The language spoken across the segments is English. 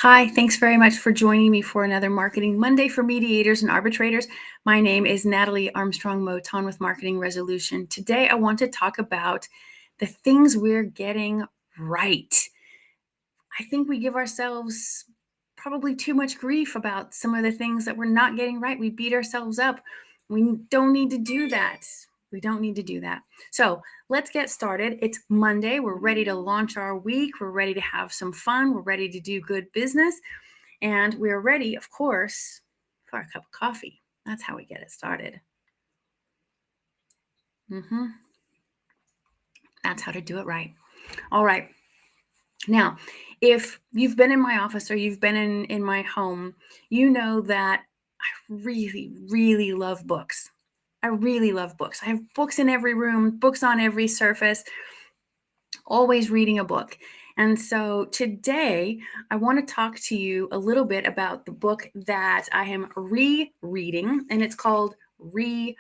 Hi, thanks very much for joining me for another Marketing Monday for Mediators and Arbitrators. My name is Natalie Armstrong-Motin with Marketing Resolution. Today, I want to talk about the things we're getting right. I think we give ourselves probably too much grief about some of the things that we're not getting right. We beat ourselves up. We don't need to do that. We don't need to do that. So let's get started. It's Monday. We're ready to launch our week. We're ready to have some fun. We're ready to do good business. And we're ready, of course, for a cup of coffee. That's how we get it started. That's how to do it right. All right. Now, if you've been in my office or you've been in my home, you know that I really, really love books. I really love books. I have books in every room, books on every surface, always reading a book. And so today, I want to talk to you a little bit about the book that I am rereading, and it's called Rework.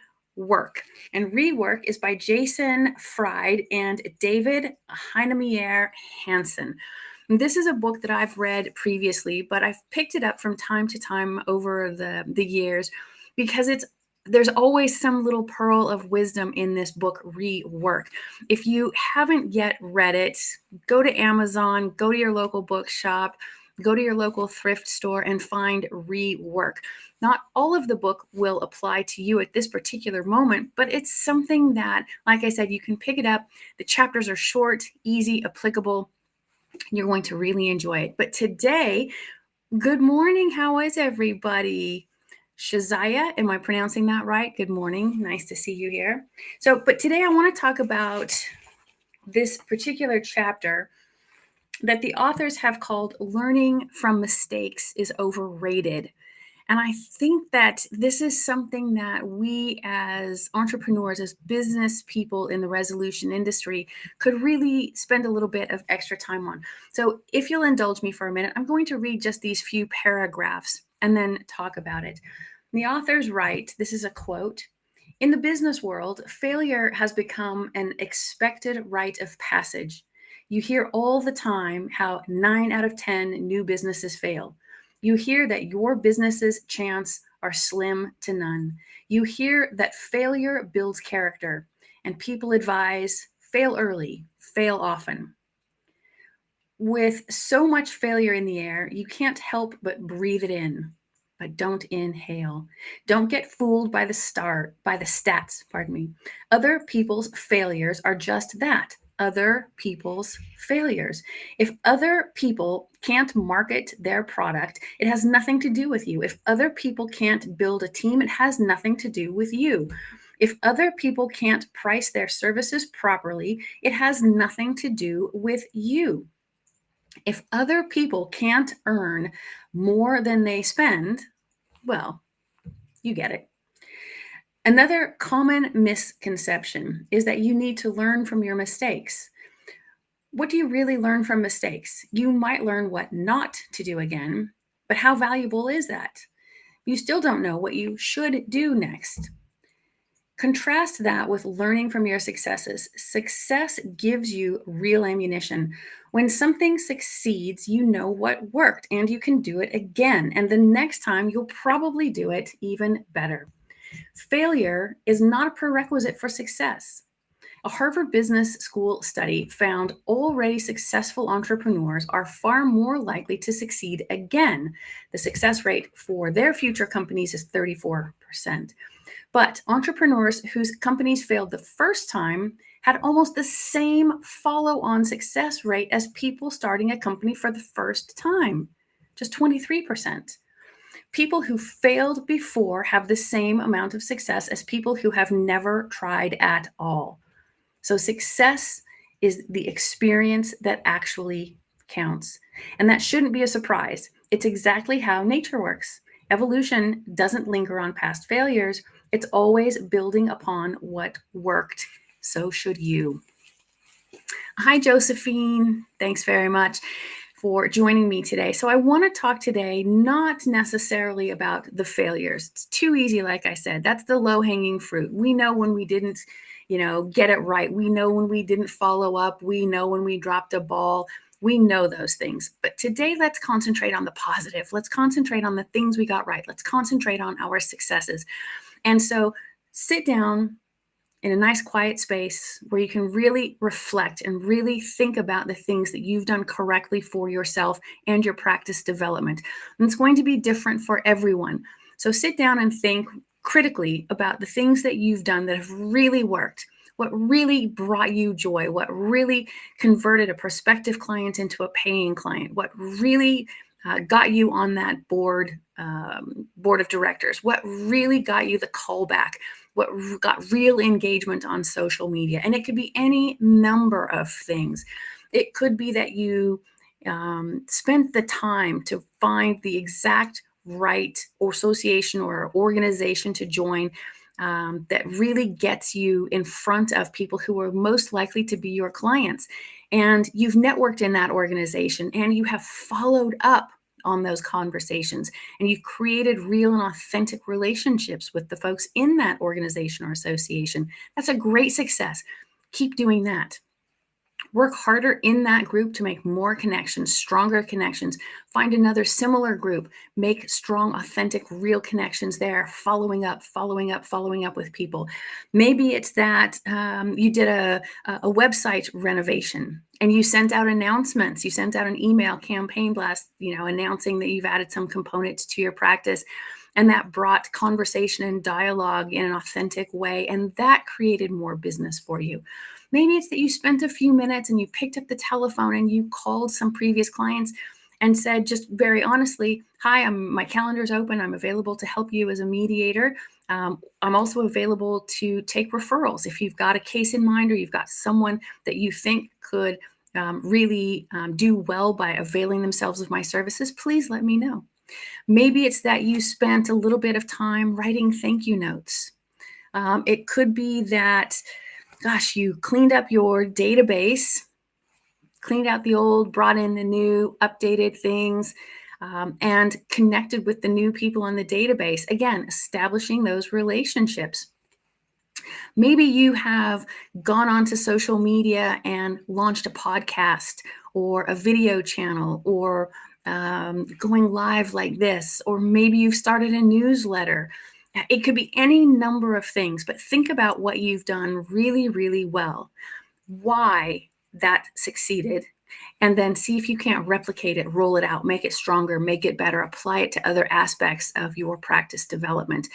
And Rework is by Jason Fried and David Heinemeier Hansen. This is a book that I've read previously, but I've picked it up from time to time over the years because there's always some little pearl of wisdom in this book, Rework. If you haven't yet read it, go to Amazon, go to your local bookshop, go to your local thrift store and find Rework. Not all of the book will apply to you at this particular moment, but it's something that, like I said, you can pick it up. The chapters are short, easy, applicable. You're going to really enjoy it. But today, good morning. How is everybody? Shazaya, am I pronouncing that right? Good morning. Nice to see you here. But today I want to talk about this particular chapter that the authors have called Learning from Mistakes is Overrated. And I think that this is something that we as entrepreneurs, as business people in the resolution industry, could really spend a little bit of extra time on. So if you'll indulge me for a minute, I'm going to read just these few paragraphs and then talk about it. The authors write, this is a quote, "In the business world, failure has become an expected rite of passage. You hear all the time how 9 out of 10 new businesses fail. You hear that your business's chance are slim to none. You hear that failure builds character, and people advise fail early, fail often. With so much failure in the air, you can't help but breathe it in. But don't inhale. Don't get fooled by the stats, pardon me. Other people's failures are just that, other people's failures. If other people can't market their product, it has nothing to do with you. If other people can't build a team, it has nothing to do with you. If other people can't price their services properly, it has nothing to do with you. If other people can't earn more than they spend, well, you get it. Another common misconception is that you need to learn from your mistakes. What do you really learn from mistakes? You might learn what not to do again, but how valuable is that? You still don't know what you should do next. Contrast that with learning from your successes. Success gives you real ammunition. When something succeeds, you know what worked and you can do it again. And the next time, you'll probably do it even better. Failure is not a prerequisite for success. A Harvard Business School study found already successful entrepreneurs are far more likely to succeed again. The success rate for their future companies is 34%. But entrepreneurs whose companies failed the first time had almost the same follow-on success rate as people starting a company for the first time, just 23%. People who failed before have the same amount of success as people who have never tried at all. So success is the experience that actually counts. And that shouldn't be a surprise. It's exactly how nature works. Evolution doesn't linger on past failures. It's always building upon what worked. So should you. Hi, Josephine. Thanks very much for joining me today. So I want to talk today not necessarily about the failures. It's too easy, like I said. That's the low-hanging fruit. We know when we didn't, get it right. We know when we didn't follow up. We know when we dropped a ball. We know those things. But today, let's concentrate on the positive. Let's concentrate on the things we got right. Let's concentrate on our successes. And so sit down in a nice quiet space where you can really reflect and really think about the things that you've done correctly for yourself and your practice development. And it's going to be different for everyone. So sit down and think critically about the things that you've done that have really worked, what really brought you joy, what really converted a prospective client into a paying client, what really got you on that board of directors, what really got you the callback, what got real engagement on social media. And it could be any number of things. It could be that you spent the time to find the exact right or association or organization to join that really gets you in front of people who are most likely to be your clients. And you've networked in that organization and you have followed up on those conversations, and you've created real and authentic relationships with the folks in that organization or association. That's a great success. Keep doing that. Work harder in that group to make more connections, stronger connections. Find another similar group, make strong, authentic, real connections there, following up with people. Maybe it's that you did a website renovation and you sent out announcements. You sent out an email campaign blast, announcing that you've added some components to your practice. And that brought conversation and dialogue in an authentic way. And that created more business for you. Maybe it's that you spent a few minutes and you picked up the telephone and you called some previous clients and said, just very honestly, hi, my calendar's open. I'm available to help you as a mediator. I'm also available to take referrals. If you've got a case in mind or you've got someone that you think could really do well by availing themselves of my services, please let me know. Maybe it's that you spent a little bit of time writing thank you notes. It could be that, you cleaned up your database, cleaned out the old, brought in the new, updated things, and connected with the new people on the database. Again, establishing those relationships. Maybe you have gone onto social media and launched a podcast or a video channel or going live like this, or maybe you've started a newsletter. It could be any number of things, but think about what you've done really, really well, why that succeeded, and then see if you can't replicate it, roll it out, make it stronger, make it better, apply it to other aspects of your practice development.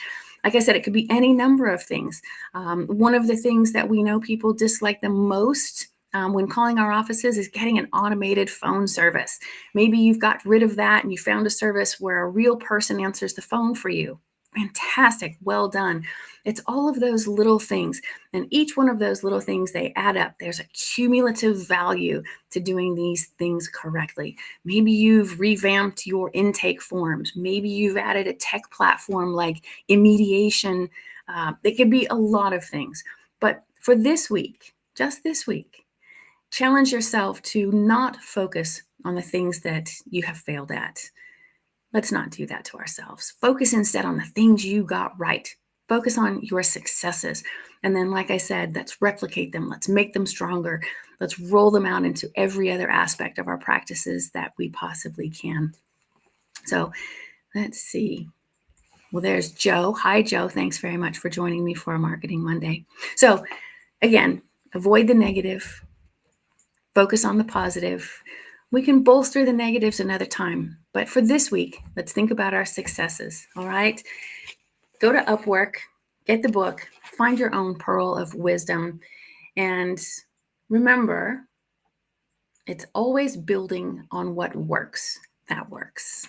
Like I said, it could be any number of things. One of the things that we know people dislike the most when calling our offices is getting an automated phone service. Maybe you've got rid of that and you found a service where a real person answers the phone for you. Fantastic. Well done. It's all of those little things. And each one of those little things, they add up. There's a cumulative value to doing these things correctly. Maybe you've revamped your intake forms. Maybe you've added a tech platform like Mediation. It could be a lot of things. But for this week, just this week, challenge yourself to not focus on the things that you have failed at. Let's not do that to ourselves. Focus instead on the things you got right. Focus on your successes. And then, like I said, let's replicate them. Let's make them stronger. Let's roll them out into every other aspect of our practices that we possibly can. So let's see. Well, there's Joe. Hi, Joe. Thanks very much for joining me for Marketing Monday. So again, avoid the negative. Focus on the positive. We can bolster the negatives another time. But for this week, let's think about our successes, all right? Go to Upwork, get the book, find your own pearl of wisdom, and remember, it's always building on what works. That works.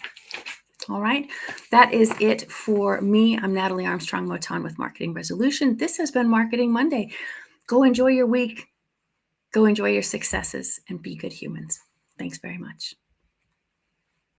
All right, that is it for me. I'm Natalie Armstrong-Motin with Marketing Resolution. This has been Marketing Monday. Go enjoy your week. Go enjoy your successes and be good humans. Thanks very much.